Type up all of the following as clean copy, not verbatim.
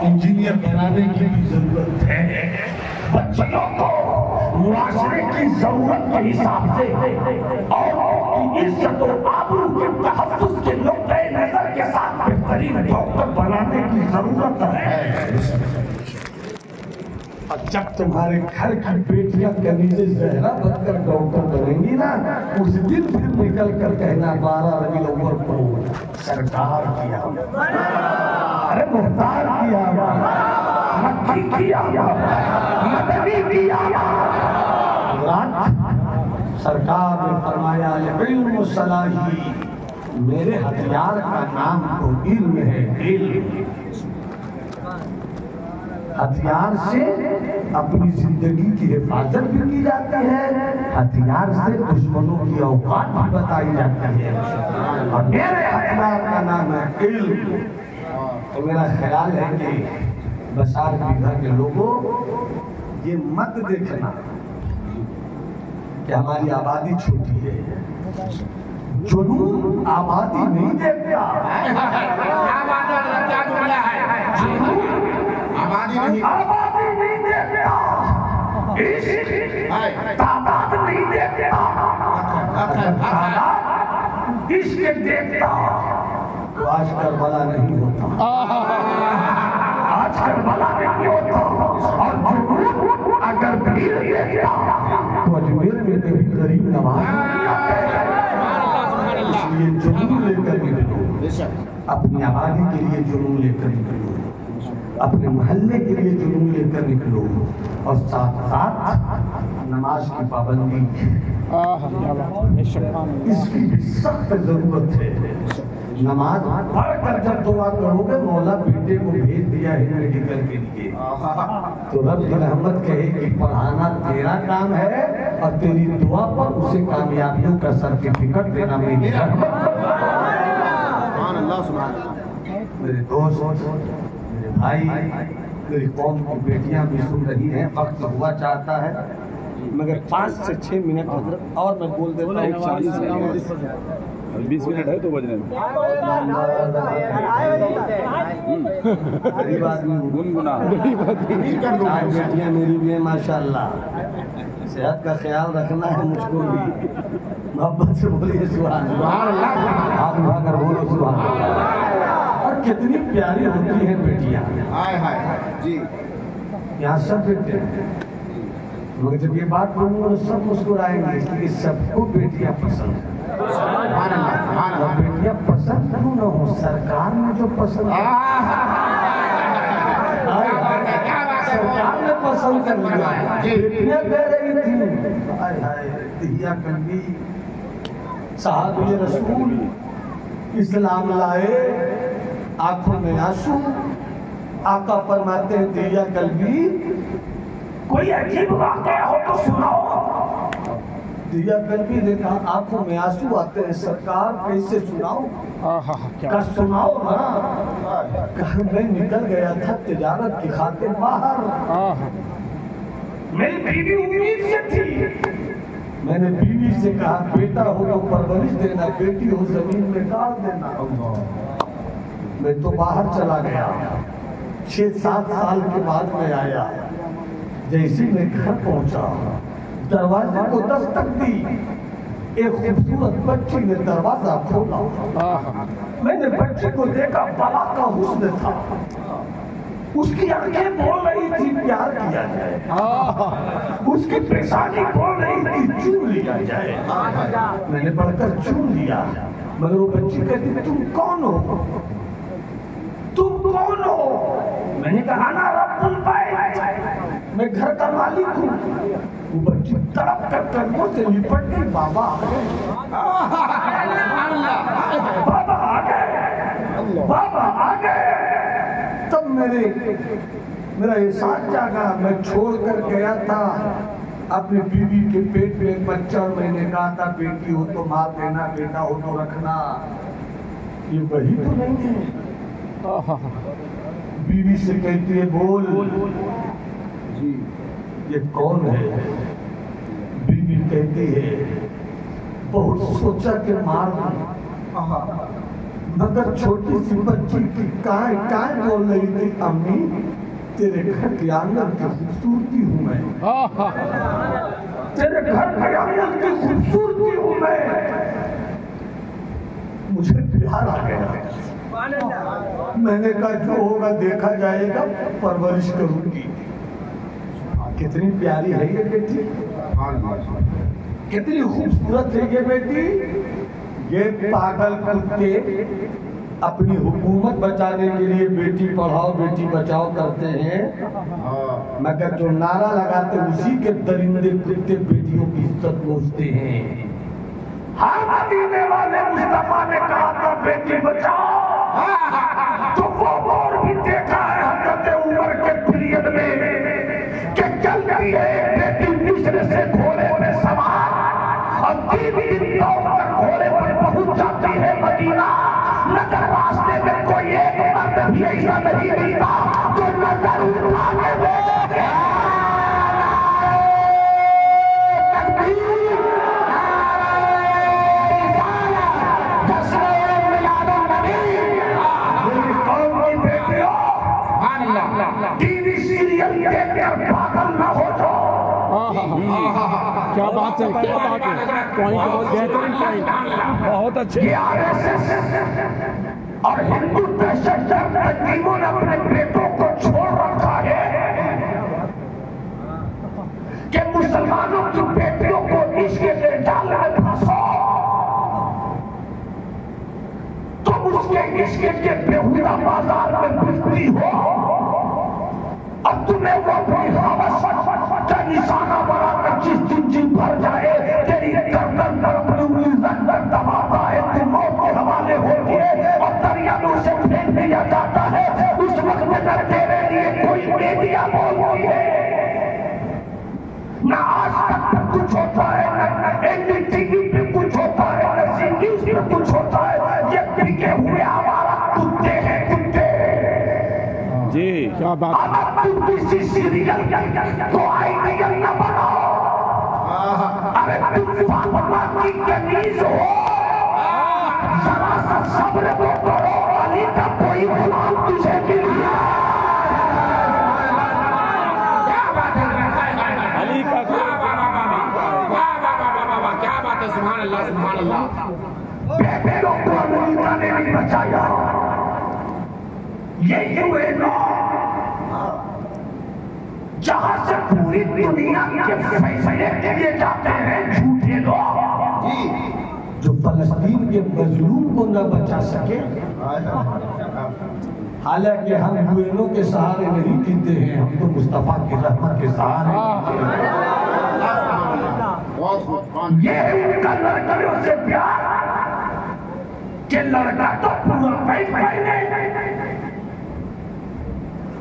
Engineer बनाने की भी जरूरत है। बच्चियों को मुआशरे की जरूरत के हिसाब से औरतों की इज्जत और आबरू के तहफ्फुज़ के नुक्ते नजर के साथ बेहतरीन डॉक्टर बनाने की जरूरत है। और जब तुम्हारे घर की बेटियां कनीज़े ज़हरा बनकर डॉक्टर बनेंगी ना, उस दिन फिर निकल कर कहना 12 रबीउल अव्वल को सरकार किया, अरे मुख्तार किया, मक्की किया, मदनी किया। सरकार ने फरमाया इल्म सलाही, मेरे हथियार का नाम तो इल्म है। इल्म हथियार से अपनी जिंदगी की हिफाजत भी की जाती है, हथियार से दुश्मनों की औकात भी बताई जाती है। और मेरे हथियार का नाम है इल्म। तो मेरा ख्याल है कि बसार बीघा के लोगों, ये मत देखना कि हमारी आबादी छोटी है। जुनून आबादी नहीं देखता, आबादी नहीं देखता, तादाद नहीं देखता, इश्क देखता। तो आज करबला नहीं होता, आज करबला नहीं होता। और जुनून अगर भीड़ देखता तो अजमेर में कभी गरीब नवाज नहीं आते। इसलिए जुनून लेकर निकलो, अपनी आबादी के लिए जुनून लेकर निकलो, अपने मोहल्ले के लिए जुनून लेकर निकलो, और साथ साथ नमाज की पाबंदी, इसकी भी सख्त जरूरत है। नमाज पढ़कर जब दुआ करोगे, मौला बेटे को भेज दिया है मेडिकल के लिए, तो रब की रहमत कहे कि पढ़ाना तेरा काम है और तेरी दुआ पर उसे कामयाबियों का सर्टिफिकेट देना मेरी रहमत। मेरे दोस्त, भाई, मेरी कौम की बेटियां भी सुन रही हैं। वक्त हुआ चाहता है मगर 5 से 6 मिनट और मैं बोल देता हूँ। 20 मिनट है तो बजने में गरीब आदमी गुनगुना बेटियां मेरी भी है माशाल्लाह। सेहत का ख्याल रखना है मुझको भी, मोहब्बत से बोलिए सुभान अल्लाह, हाथ उठाकर बोलो सुभान अल्लाह। और कितनी प्यारी होती है बेटियां, हाय हाय जी। यहाँ सब बेटे, मगर जब ये बात बोलूंगा तो सब मुस्कुराएंगे, इसलिए सबको बेटियां पसंद है। बेटियां पसंद क्यों न हो, सरकार ने जो पसंद, सरकार ने पसंद कर लिया। बेटियां कह रही थी, हाय हाय दिया कल्बी साहब ये रसूल इस्लाम लाए, आंखों में आंसू। आका फरमाते हैं दिया कल्बी, कोई अजीब वाकया हो तो सुनाओ। दिया कल्बी ने कहा आंखों में आंसू आते हैं सरकार, कैसे सुनाओ? क्या सुनाओ ना। कहा मैं निकल गया था तिजारत की खातिर बाहर, मेरी बीवी उम्मीद से थी। मैंने बीवी से कहा बेटा हो तो परवरिश देना, बेटी हो जमीन में डाल देना। मैं तो बाहर चला गया, 6-7 साल के बाद मैं आया। जैसे मैं घर पहुंचा, दरवाजे को दस्तक दी, एक खूबसूरत बच्ची ने दरवाजा खोला। मैंने बच्चे को देखा, बला का हुस्न था, उसकी आंखें बोल रही थी प्यार किया जाए, उसकी पेशानी बोल रही थी चूम लिया जाए। मैंने बढ़कर चूम लिया, मगर वो बच्ची कहती तुम कौन हो, तुम कौन हो? मैंने कहा ना रब्बुल बैत, मैं घर का मालिक हूँ। वो बच्ची तड़प कर कदमों से लिपट गई, बाबा आ गए, बाबा आ गए, बाबा आ गए। तब मेरा एहसास जागा। मैं छोड़ कर गया था अपनी बीवी के पेट में एक बच्चा, और मैंने कहा था बेटी हो तो मार देना, बेटा हो तो रखना। ये वही तो नहीं है। बीवी से कहती है बोल जी ये कौन है? बीवी कहती है बहुत सोचा कि मार दूं, मगर छोटी सी बच्ची की काय काय बोल रही थी, अम्मी तेरे घर के आंगन की खूबसूरती हूँ मैं, तेरे घर के आंगन की खूबसूरती हूँ मैं। मुझे प्यार आ गया। मैंने कहा जो होगा देखा जाएगा, परवरिश करूंगी। कितनी प्यारी है ये बेटी, कितनी खूबसूरत है ये बेटी। ये पागल कुत्ते अपनी हुकूमत बचाने के लिए बेटी पढ़ाओ बेटी बचाओ करते हैं, मगर जो नारा लगाते उसी के दरिंदे कुत्ते बेटियों की इज्जत पूछते हैं। हाँ, मदीने वाले मुस्तफा ने कहा था बेटी बचाओ, तो वो और भी देखा है हज़रत उमर के पीरियड में कि चलती है बेटी दूसरे से घोड़े में सवार और 3 दिन तक घोड़े पर पहुंच जाती है मदीना, मगर रास्ते में कोई एक मर्द भी ऐसा नहीं मिलता जो नजर उठा के टीवी सीरियल देखकर पागल न हो जाओ। क्या बात है, क्या बात है, पॉइंट बहुत बेहतरीन पॉइंट, बहुत अच्छे। और हिंदू दहशतगर्द तंजीमों ने अपने बेटों को छोड़ रखा है कि मुसलमानों की बेटियों को इसके लिए जाल में फंसो, तुम उसके इसके के बेहुदा बाजार में घुसती हो और तुम्हें वो अपनी हवस का निशाना बनाकर जिस दिन जी भर जाए तेरी गर्दन पर अपनी उंगली रखकर दबाता है, तुम मौत के हवाले होती है और दरिया में उसे फेंक दिया जाता है। उस वक्त में न तेरे लिए कोई मीडिया बोलती है, न आज तक कुछ होता है, न एनडीटीवी पे कुछ होता है, न सी न्यूज पे कुछ होता है। ये बिके हुए हमारा कुत्ते हैं, कुत्ते जी। क्या बात है, तुम किसी सीरियल को आइडियल न बनाओ। अरे तुम फातिमा की कनीज हो, जरा सा सब्र तो करो, अली का कोई गुलाम तुझे मिल गया। अली का क्या बात है, सुभान अल्लाह सुभान अल्लाह। बेटों को अमेरिका ने भी बचाया, ये हुए लोग जहां से पूरी दुनिया के फैसले किए जाते हैं, झूठे लोग जो फलस्तीन के मजलूम को न बचा सके। हालांकि हम यूएनओ के सहारे नहीं जीते हैं, हम तो मुस्तफा की रहमत के सहारे। ये उनका लड़कियों से प्यार कि लड़का तो पूरा पहले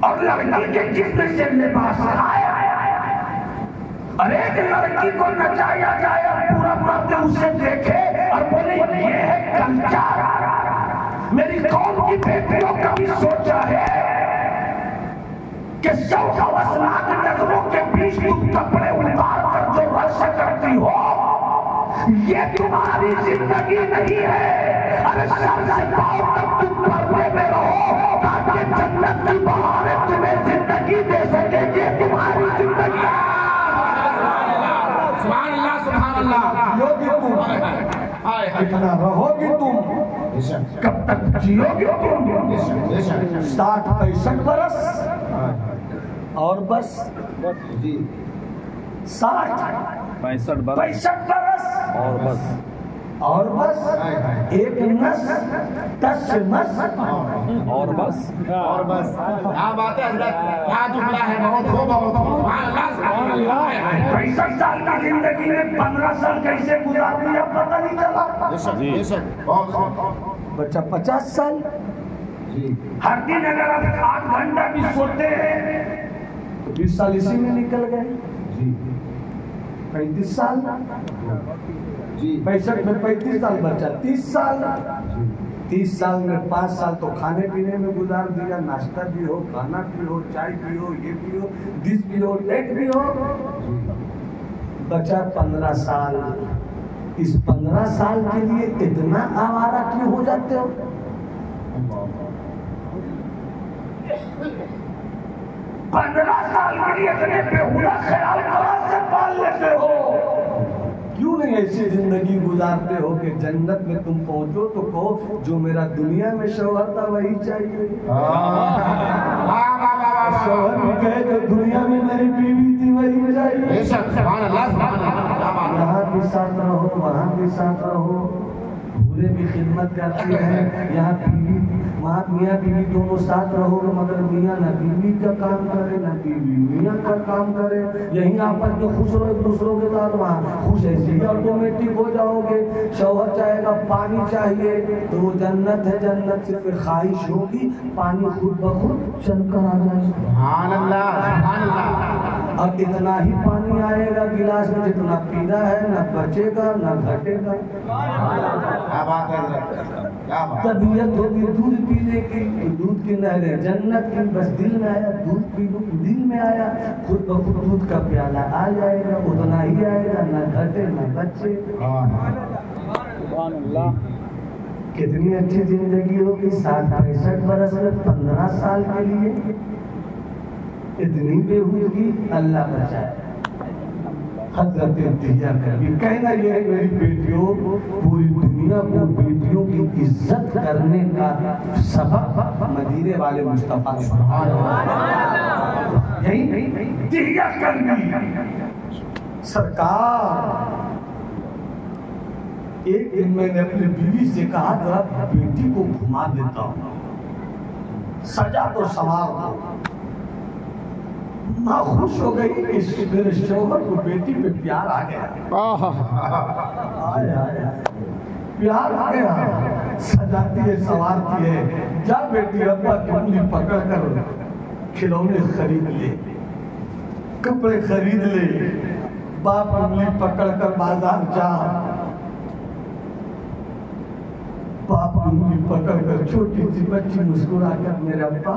और लड़की के जिस्म से लिबास आया। अरे एक लड़की को नचाया जाए, पूरा मर्द उसे देखे और बोले ये है कल्चर। मेरी कौम की बेटियों का भी सोचा है कि 100 लाख नजरों के बीच तुम कपड़े उतार कर जो रस करती हो, ये तुम्हारी जिंदगी नहीं है। अरे सर से पांव तक तुम पर्दे में रहो ताकि जन्नत की बहारें तुम्हें जिंदगी दे सके। ये तुम्हारी जिंदगी। सुभान अल्लाह सुभान अल्लाह। जियोगी तुम, कितना रहोगी तुम, कब तक जियोगी तुम? 60-65 बरस और बस 65 बरस और बस एक नस टस नस और बस क्या बात है हजरत, क्या जुमला है, बहुत हो सुभान अल्लाह सुभान अल्लाह। 65 साल की जिंदगी में 15 साल कैसे गुजार दिया पता नहीं चला। बच्चा 50 साल, हर दिन अगर आप 8 घंटा भी सोते हैं तो 20 साल इसी में निकल गए। 35 साल, 65 में 35 साल बच्चा 30 साल, 30 साल में 5 साल तो खाने पीने में गुजार दिया, नाश्ता भी हो, खाना भी हो, चाय भी हो, ये भी हो, डिश भी हो, लेट भी हो। बचा 15 साल। इस 15 साल के लिए इतना आवारा क्यों हो जाते हो? 15 साल के लिए इतने बेहुदा ख्याल कहाँ से पाल लेते हो? क्यों नहीं ऐसी जिंदगी गुजारते हो कि जन्नत में तुम पहुंचो तो कहो जो मेरा दुनिया में शौहर था वही चाहिए। शौहर भी कहे जो दुनिया में मेरी बीवी थी वही चाहिए। यहाँ भी साथ रहो, वहाँ भी साथ रहो, पूरे भी खिदमत करती है। यहाँ बीवी वहाँ मियाँ बीवी दोनों साथ रहोगे, मगर मियाँ न बीवी का काम करे न बीवी मियाँ का काम करे। यहीं आपस में खुश रहो एक दूसरों के साथ, वहाँ खुश ऐसे ही ऑटोमेटिक हो जाओगे। शौहर चाहेगा पानी चाहिए तो वो जन्नत है, जन्नत सिर्फ ख्वाहिश होगी, पानी खुद ब खुद चलकर आ जाएगा। अब इतना ही पानी आएगा गिलास में जितना पीना है, न बचेगा न घटेगा। तबीयत होगी दूध पीने की, दूध की नहरें जन्नत की, बस दिल में आया दूध पी लूं, दिल में आया खुद ब खुद दूध का प्याला आ जाएगा, उतना ही आएगा, न घटे न बचे। कितनी अच्छी जिंदगी होगी 60-65 बरस में 15 साल के लिए। इतनी बेहूदगी अल्लाह बचाए। हजरत दिया कभी कहना ये है मेरी बेटियों, पूरी दुनिया को बेटियों की इज्जत करने का सबक मदीने वाले मुस्तफा ने यही दिया कभी। सरकार एक दिन मैंने अपनी बीवी से कहा जरा बेटी को घुमा देता हूँ, सजा तो सवार हो। माँ खुश हो गई कि मेरे शौहर को बेटी पे प्यार आ गया। प्यार आ गया, सजाती है सवारती है। जा बेटी अब्बा की उंगली पकड़ कर खिलौने खरीद ले, कपड़े खरीद ले। बाप उंगली पकड़ कर बाजार जा, बाप उंगली पकड़ कर छोटी सी बच्ची मुस्कुरा कर मेरे अब्बा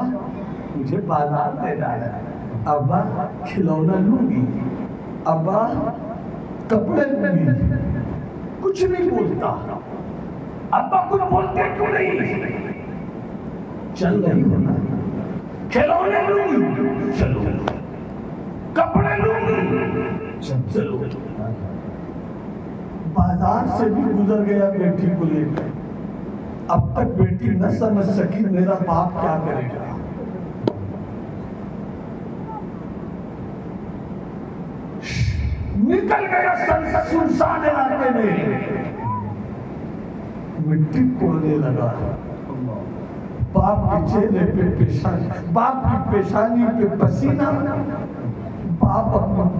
मुझे बाजार ले जा रहा है, अब्बा खिलौना लूंगी, अब्बा कपड़े लूंगी। कुछ नहीं बोलता, अब्बा कुछ बोलते क्यों नहीं? चल रही हो ना, खिलौने लूंगी, चलो, कपड़े लूंगी, चलो। बाजार से भी गुजर गया बेटी को लेकर। अब तक बेटी न समझ सकी मेरा बाप क्या करेगा। निकल गया सुनसान इलाके में, मिट्टी कोड़ने लगा। बाप के चेहरे पे पेशानी, बाप की पेशानी पे पसीना, बाप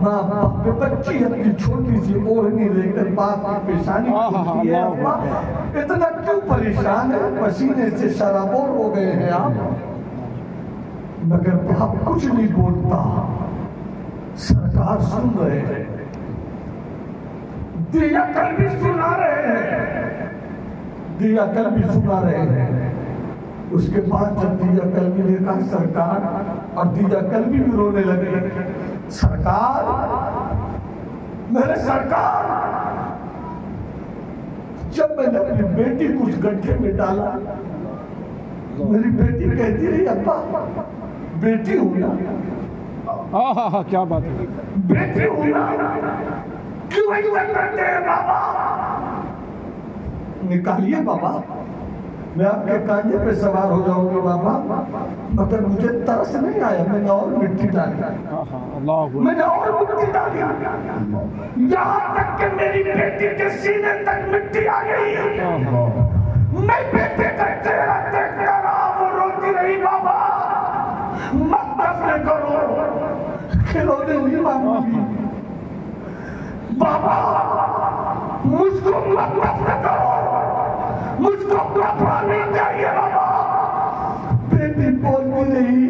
माँ पे बच्ची अपनी छोटी सी ओढ़नी लेकर बाप की पेशानी है। इतना क्यों परेशान है? पसीने से शराबोर हो गए हैं आप। मगर बाप कुछ नहीं बोलता। सरकार सुन रहे हैं, दिया कल भी सुना रहे हैं, दिया कल भी सुना रहे हैं। उसके बाद जब दिया कल्बी ने कहा सरकार, और दिया कल्बी भी रोने लगे, सरकार, मेरे सरकार, जब मैंने अपनी बेटी को उस गड्ढे में डाला, मेरी बेटी कहती रही अब्बा बेटी हूं ना। हाँ, क्या बात है, बेटी हूं ना, क्यों ऐसा करते हैं बाबा? निकालिए बाबा, मैं आपके कांधे पे सवार हो जाऊंगा बाबा, मगर मुझे तरस नहीं आया। मैंने और मिट्टी डाली, मैंने और मिट्टी डाली, यहाँ तक कि मेरी बेटी के सीने तक मिट्टी आ गई। मैं बेटे का चेहरा देख कर वो रोती रही, बाबा मत दफन करो, खिलौने नहीं मांगूंगी, बाबा मुझको मत दफन करो, मुझको कपड़ा नहीं चाहिए बाबा। बेटी बोलती रही,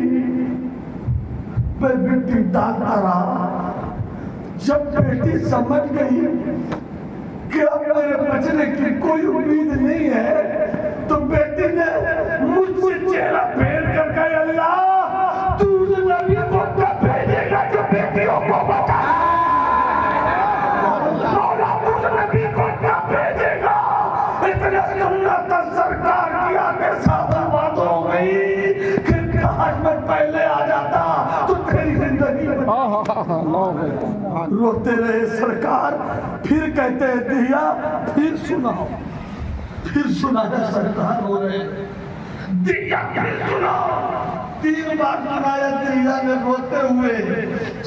मैं बेटी डालता रहा। जब बेटी समझ गई कि अब मेरे बचने की कोई उम्मीद नहीं है, तो बेटी ने मुझसे चेहरा फेर कर कहा, अल्लाह तू उस नबी को कब भेजेगा जो बेटियों को बता, मौला उस नबी को कब भेजेगा? इतने सुन्नत सरकार की आगे साथ बात हो गई कि कहा 5 मिनट पहले आ जाता तो तेरी जिंदगी में रोते रहे सरकार। फिर कहते हैं दिया, फिर सुनाओ, फिर सुनाया सरकार हो रहे दिया, फिर सुनाओ। 3 बार सुनाया दिया ने रोते हुए,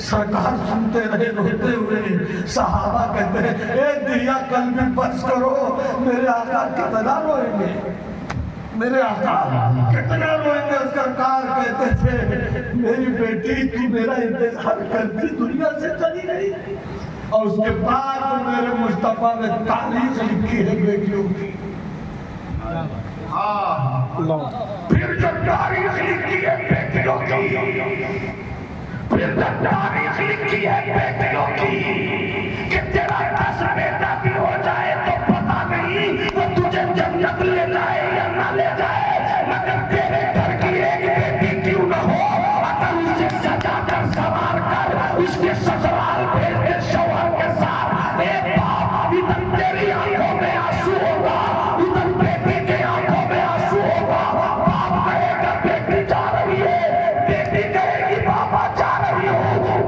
सरकार सुनते रहे रोते हुए। सहाबा कहते हैं ए दिया कल भी बस करो, मेरे आका कितना रोएंगे, मेरे आका कितना रोएंगे। सरकार कहते थे मेरी बेटी तू मेरा इंतजार करती दुनिया से चली गई। और उसके बाद मेरे मुस्तफा ने तारीख लिखी है बेटियों की। फिर जब तारीख लिखी है बेटियों की, फिर जब तारीख लिखी है बेटियों की कि तेरा 10 बेटा भी हो जाए तो पता नहीं वो तुझे जन्नत ले जाए या ना ले जाए, मगर तेरे घर की एक बेटी क्यों न हो, अगर उसे सजा कर संवार कर उसके ससुराल भेज दे शौहर के साथ। एक बाप इधर तेरी आंखों में आंसू होगा, उधर बेटी के आंखों में आंसू होगा। बाप कहेगा बेटी जा रही है, बेटी कहेगी बाबा जा रही हो।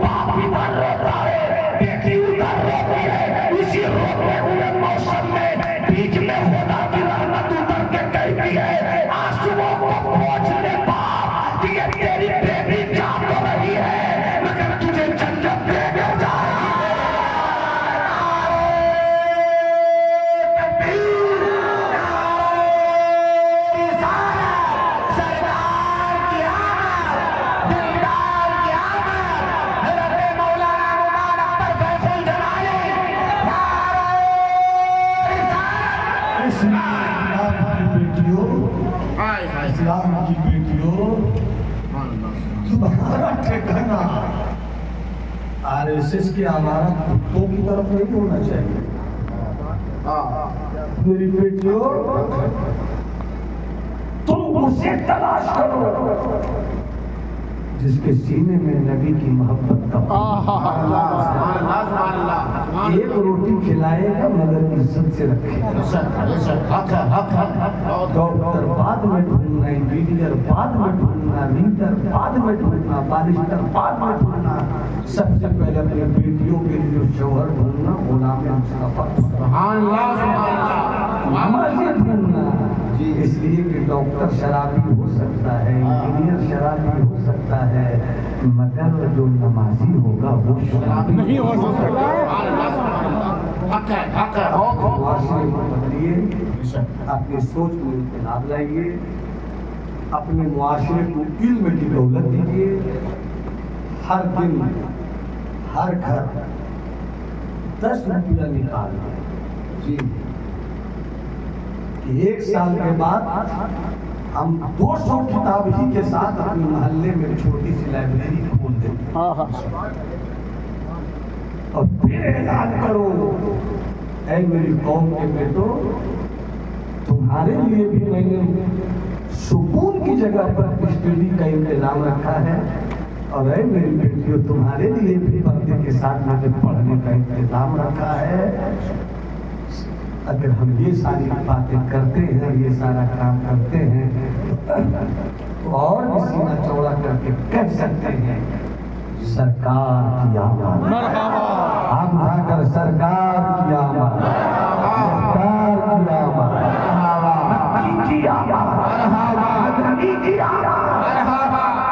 बाप इधर रोता है, बेटी उधर रोती है। इसी रोते हुए मौसम में बीच में खुदा की रहमत उतर के कहती है आंसुओं को पोंछ ले बाप, ये तेरी बेटी जा तो रही है मगर तुझे जन्नत देने जा रही है। इस्लाम की बेटियों, तुम्हारा ठिकाना RSS के आवारा कुत्तों की तरफ नहीं होना चाहिए। मेरी बेटियों, तुम उसे तलाश करो जिसके सीने में नबी की मोहब्बत का। एक रोटी खिलाएगा मगर इज्जत से रखेगा। डॉक्टर बाद में ढूंढना, इंजीनियर बाद में ढूंढना, रीडर बाद में ढूंढना, बारिस्टर बाद में ढूंढना, सबसे पहले अपनी बेटियों के लिए शौहर ढूंढना, गुलाम मुस्तफा ढूंढना। इसलिए कि डॉक्टर शराबी हो सकता है, इंजीनियर शराबी हो सकता है, मगर जो नमाजी होगा वो शराबी नहीं हो सकता। बदलिए, अपनी सोच में इख्तिलाफ लाइए, अपने मुआशरे को इल्म की दौलत दीजिए। हर दिन हर घर 10 रुपया निकाल जी। 1 साल के बाद हम 200 किताब ही के साथ अपने मोहल्ले में छोटी सी लाइब्रेरी खोल देंगे। और फिर ऐलान करो ऐ मेरी कौम के बेटो, तुम्हारे लिए भी मैंने सुकून की जगह पर स्टडी का इंतजाम रखा है, और ऐ मेरी बेटियों तुम्हारे लिए भी पर्दे के साथ मैंने पढ़ने का इंतजाम रखा है। अगर हम ये सारी बातें करते हैं, ये सारा काम करते हैं, तो और भी सीना चौड़ा करके कह सकते हैं सरकार की आमद। हम उठाकर सरकार की आमद, सरकार की आमद, नबी की आमद, नबी की आमद।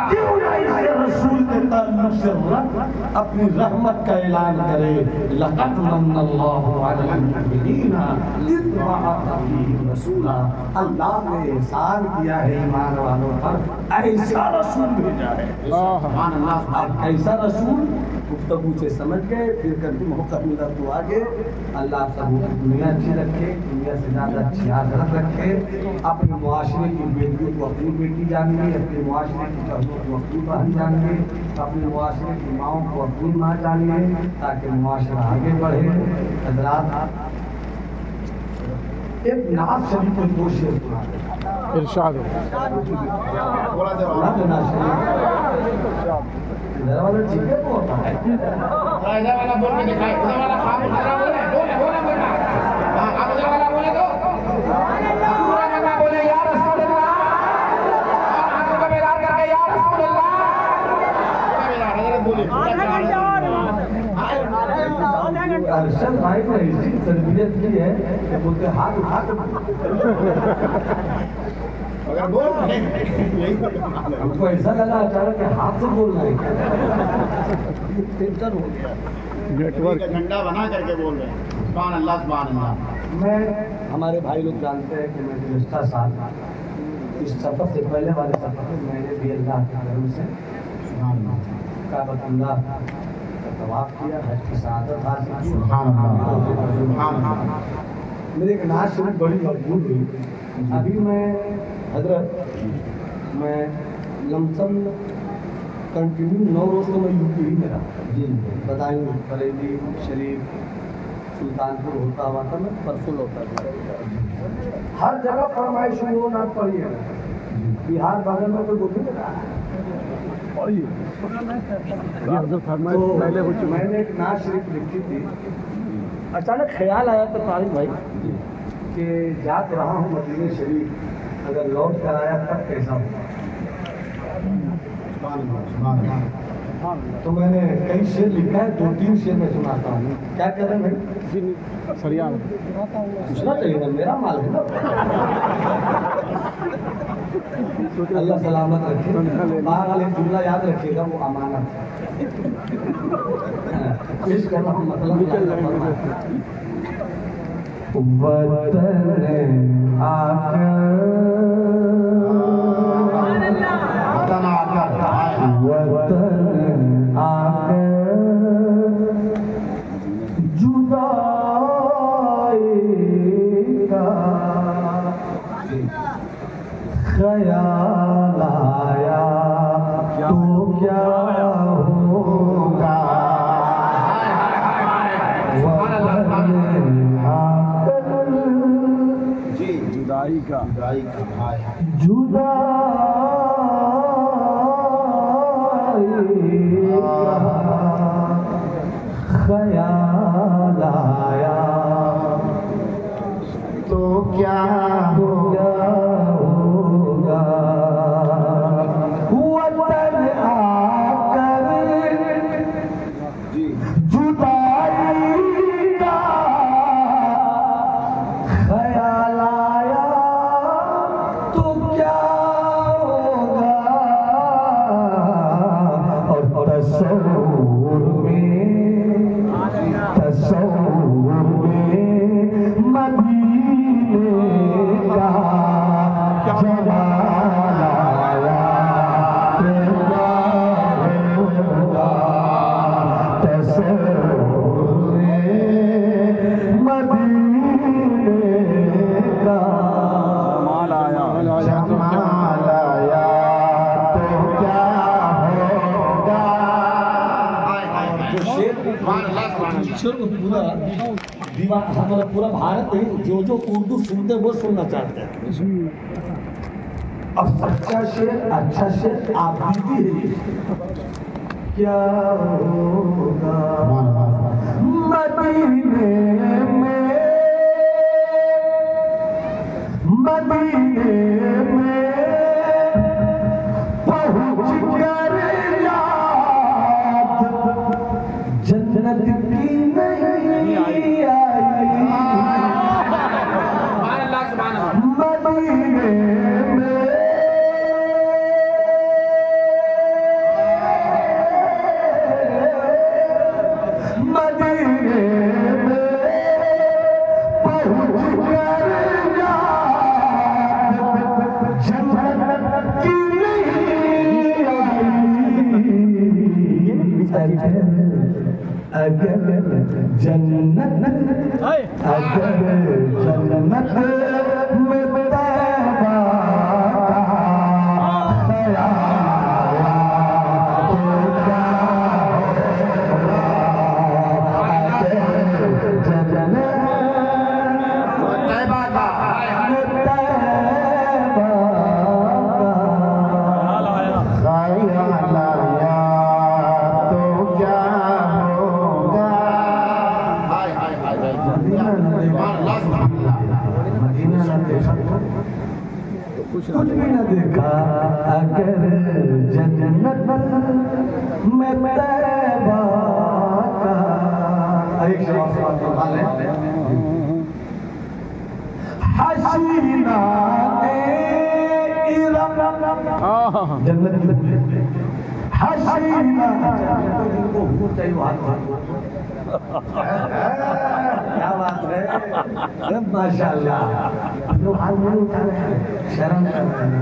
क्यों नहीं इसे रसूल के ताल्लुक से रब अपनी रहमत का ऐलान करे, लक़द मन्नल्लाहु अलल मुमिनीना इज़ बअथ फ़ीहिम रसूला। अल्लाह ने एहसान किया है ईमान वालों पर, ऐसा रसूल भेजा है। ऐसा रसूल गुफ्तगू से समझ गए, फिर कभी मौका मिला तो आगे। अल्लाह सब दुनिया अच्छी रखे, दुनिया से ज़्यादा अच्छी आखिरत रखे। अपने मुआशरे की बेटियों को अपनी बेटी जानिए, अपने मुआशरे की बहनों को अपनी बहन जानिए, अपने मुआशरे की माओं को अपनी माँ जानिए, ताकि मुआशरा आगे बढ़े। हज़रात, एक नाज शरीफ को 2 शेर सुना इरशाद वाला ठीक है वो होता है वाला बोल के दिखाए, वाला खाम खड़ा बोले, बोले बोले बोले, हां अब वाला बोले तो पूरा बोले या रसूल अल्लाह, और हाथों को मिला करके या रसूल अरशद भाई ने ऐसी तरबियत की है कि बोलते हाथ उठा के अगर बोल रहे हैं, यही तो हमको ऐसा लगा अचानक कि हाथ से बोल रहे हैं टेंशन हो गया। नेटवर्क का झंडा बना करके बोल रहे हैं सुभान अल्लाह सुभान अल्लाह। मैं हमारे भाई लोग जानते हैं कि मैं गुज़श्ता साल इस सफ़र से पहले वाले सफ़र में मैंने भी अल्लाह के करम से काबतुल्लाह का तवाफ़ किया, हज की शहादत हासिल की। सुभान अल्लाह सुभान अल्लाह। मेरी एक नाज शरीफ बड़ी मजबूत हुई। अभी मैं हजरत मैं लमसम कंटिन्यू 9 रोज तो मैं यूपी ही में रहा जी, बदायूं, बरेली, शरीफ, सुल्तानपुर होता हुआ था, मैं परसुल होता था। हर जगह फरमाइश हुई वो ना पड़ी है। बिहार बगल में कोई बोली नहीं रहा तो पहले हो चुका। मैंने एक नाज शरीफ लिखी थी। अचानक ख्याल आया तो तारिक भाई कि जात रहा हूँ मदीने शरीफ, अगर लौट कर आया तब कैसा हो। तो मैंने कई शेर लिखा है, 2-3 शेर मैं सुनाता हूँ। क्या कह रहे हैं भाई? सरिया पूछना चाहिए ना, मेरा माल है ना। अल्लाह सलामत रखे। बाहर एक जुमला याद रखिएगा, वो अमानत है। पेश करना मतलब वतन जुदाई का ख्याल आया तो क्या होगा। जुदाई का ख्याल आया तो क्या होगा। वतन आकर जुदाई का ख्याल आया तो क्या होगा। और तसव्वुर में मदीने का जमाल आया तो क्या होगा। तसव्वुर में मदीने का जमाल आया तो क्या होगा। ईश्वर को पूरा हमारा पूरा भारत है, जो उर्दू सुनते वो सुनना चाहते हैं। अब सच्चा शेर, अच्छा शेर आप बीती है। क्या होगा मदीने में पहुँच कर याद जन्नत की नहीं आई। मदीने में पहुँच कर याद जन्नत की नहीं आई। अगर जन्नत में तैबा कुछ भी न देखा। अगर जन्नत में तैबा का एक एक से और बात करवा लें। हसीना जन्नत की हसीना जिनको हुर चाहिए हाथ क्या बात है माशाल्लाह जो हाथ नहीं उठा रहे हैं शर्म कर रहे हैं।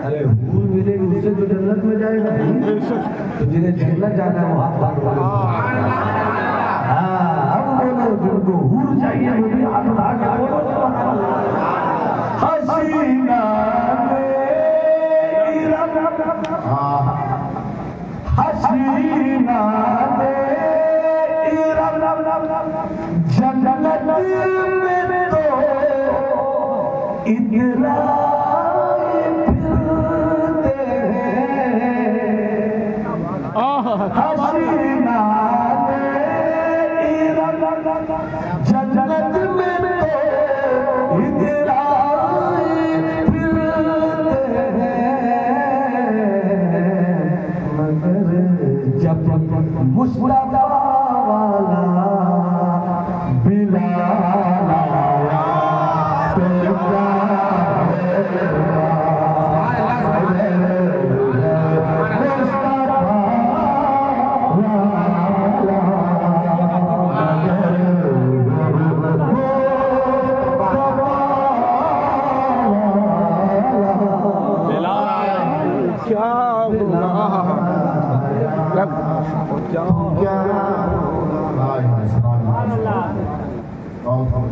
अरे हुर मिलेगी उससे जो जन्नत में जाएगा तो जिन्हें जन्नत जाना है वो हाथ उठा। हाँ अब बोलो जिनको हुर चाहिए वो भी हाथ उठा के बोलो हसीना हसीना जन्नत में तो इतना फिरते हसीना जन्नत में तो इतना मुस्तफा वाला बिलाल आया तेरा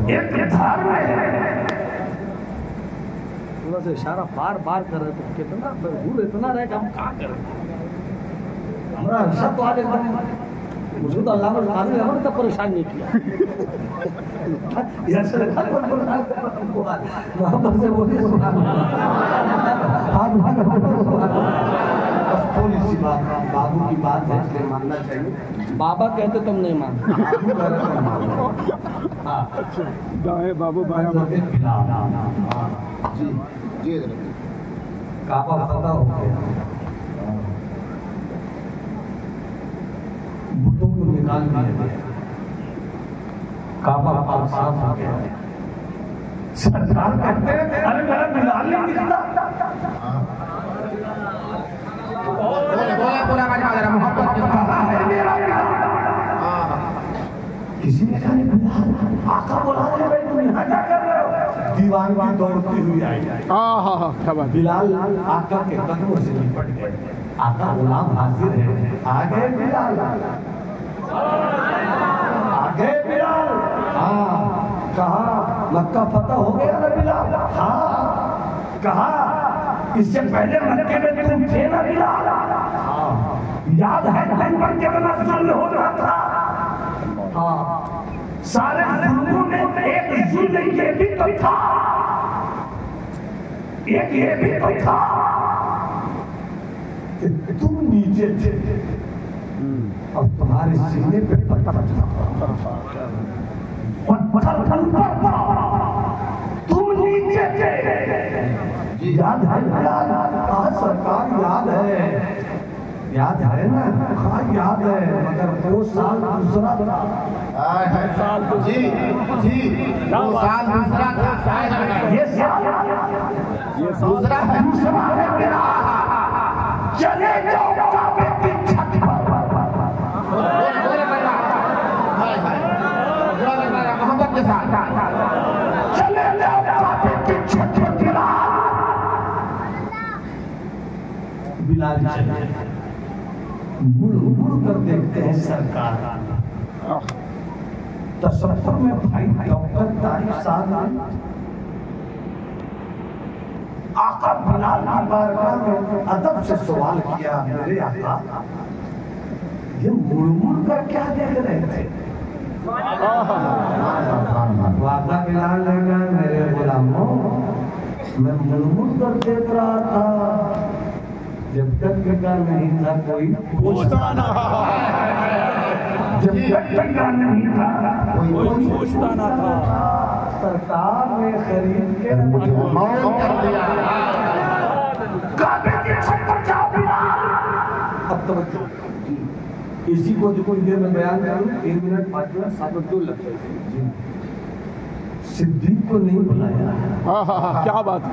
एक धर्म है थोड़ा सा इशारा बार बार कर रहे तो कितना दूर इतना रहे कि हम क्या करें हमारा सब तो आज एकदम मुझे तो अल्लाह ने हमारे तब परेशान नहीं किया ऐसा लगा मोहब्बत से बोलिए थोड़ी सी बात बाबू की बात है इसलिए मानना चाहिए। बाबा कहते तुम नहीं मानते दाएं बाबू बाया जी जी काबा फतह हो गया बुतों को निकाल दिया गया काबा पाक साफ हो गया। सरकार कहते हैं अरे मेरा बिलाल नहीं दिखता बोला मजा जरा मोहब्बत के साथ किसी ने कहा आका बुला रहे भाई तुम यहाँ क्या कर रहे हो दीवानगी दौड़ती हुई आई बिलाल आका के कदमों से निपट गए। आका गुलाम हाजिर है आगे बिलाल आगे बिलाल हाँ कहा मक्का फतह हो गया ना बिलाल हाँ कहा इससे पहले मक्के में तुम थे ना बिलाल हाँ याद है तुम पर कितना जुल्म हो रहा था हाँ सारे जुल्मों में एक जुल्म ये भी तो था एक ये भी तो था कि तुम नीचे थे अब तुम्हारे सीने पे पत्थर तुम नीचे थे याद है सरकार याद है ना हाँ याद है मगर वो साल दूसरा था जी जी वो साल दूसरा था ये साल दूसरा है मेरा चले जाओ काबे की छत पर मोहब्बत के साथ चले जाओ काबे की छत पर बिलाल चले मुड़ कर देखते हैं सरकार तसव्वुर में भाई डॉक्टर तारिक साहब आका बिलाल की बारगाह में अदब से सवाल किया मेरे आका ये मुड़ कर क्या देख रहे थे वादा बिलाल लगा मेरे गुलामों मैं मुड़ कर देख रहा था जब तक बेटा नहीं था कोई पूछता ना जब तक बेटा नहीं था कोई पूछता ना था सरकार ने खरीद के मुझे मौत कर दिया काबे के छत पर जाओ बिलाल अब तो इसी को जो कोई देर में बयान करूं 3 मिनट 5 मिनट 7 मिनट 2 लगते हैं। सिद्दीक को नहीं बुलाया। क्या बात है।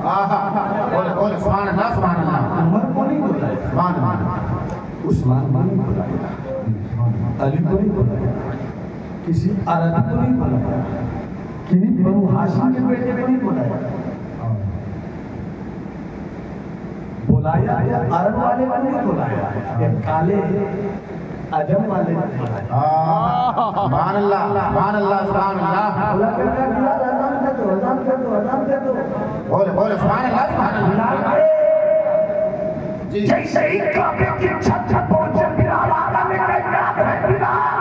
बोले सुभान अल्लाह सुभान अल्लाह। उमर को नहीं बुलाया, सुभान अल्लाह। उस्मान को नहीं बुलाया, अली को नहीं बुलाया, किसी अरबी को नहीं बुलाया, किसी बनु हाशिम के बेटे को नहीं बुलाया। बुलाया या अरब वाले को नहीं बुलाया, ये काले अजम वाले ने बुलाया। सुभान अल्लाह सुभान अल्लाह सुभान अल्लाह। बोले सुभान अल्लाह सुभान अल्लाह। जैसे ही काबे की छत पहुंचे बिलाल आका ने कहा है बिलाल,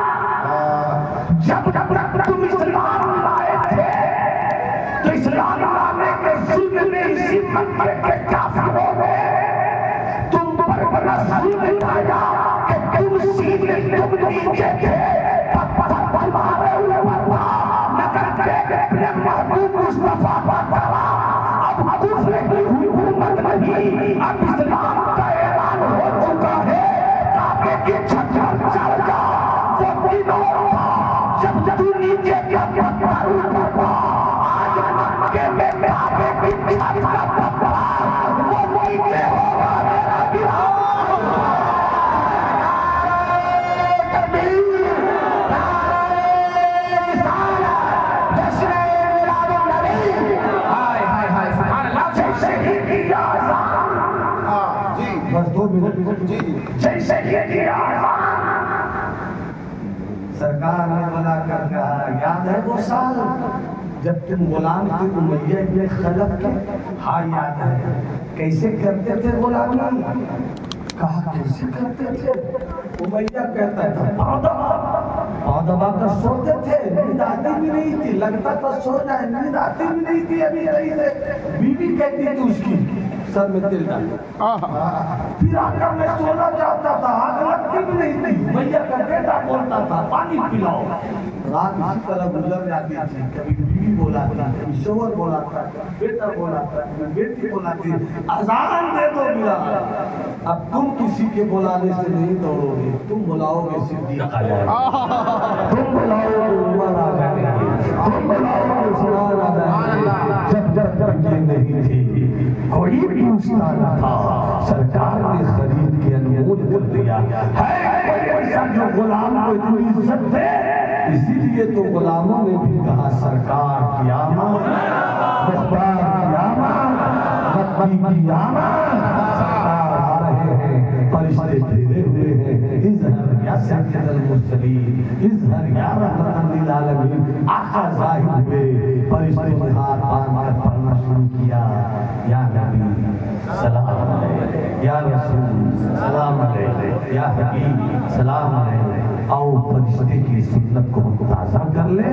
जब तुम इस्लाम लाए थे तो इस्लाम लाने के जुल्म में इसी मक्के के काफिरों ने तुम पर बड़ा जुल्म ढाया कि तुम सीधे तुम नीचे थे, पत्थर मारे हुए वरना नगर के अपने महबूब मुस्तफा पर डाला। अब कुफ्र की हुकूमत नहीं, अब इस्लाम का ऐलान हो चुका है। काबे की छत पर चढ़ जा, वो दिनों था जब तू नीचे के पत्थर ऊपर था। आज मक्के में काबे की छत का पत्थर वो नीचे होगा मेरा बिलाल। बस 2 मिनट। जी जैसे ये सरकार ने मना कर कहा, याद है वो साल जब तुम गुलाम थे उमैया इब्न खलफ के? हाँ याद है। कैसे करते थे गुलामी? कहा कैसे करते थे? उमैया कहता था पाँव दबा कर सोते थे, नींद आती भी नहीं थी, लगता था सो जाए, नींद आती भी नहीं थी। अभी रही थे, बीवी कहती थी उसकी सर में तिल डाल, फिर आकर मैं सोना चाहता था, आग लगती भी नहीं थी। मैया का बेटा बोलता था पानी पिलाओ। रात इसी तरह गुजर जाती थी, कभी बीवी बोलाती, कभी शोहर बोलाता, बेटा बोलाता, कभी बेटी बोलाती, अजान दे दो बिलाल। अब तुम किसी के बुलाने से नहीं दौड़ोगे, तुम बुलाओगे सिद्दीक आ जाएगा, तुम बुलाओगे उमर आ जाएंगे, तुम बुलाओगे उस्मान आ जाएंगे। जब तक ये नहीं थी कोई पूछता न था, सरकार ने खरीद के अनमोल कर दिया है। कोई ऐसा जो गुलाम को इतनी इज्जत दे, इसीलिए तो गुलामों ने भी कहा सरकार की आमद, मुख्तार की आमद, नबी की आमद। सरकार आ रहे हैं, फरिश्ते घेरे हुए हैं। इज़हर या सय्यदुल मुरसलीन, इज़हर या रहमतुल लिल आलमीन। आका ज़ाहिर हुए, फरिश्तों ने हाथ बांध कर पढ़ना शुरू किया, या नबी सलाम अलैहि, या रसूल सलाम अलैहि, या हबीब सलाम अलैहि। आओ फरिश्ते की सुन्नत को हम ताज़ा कर लें।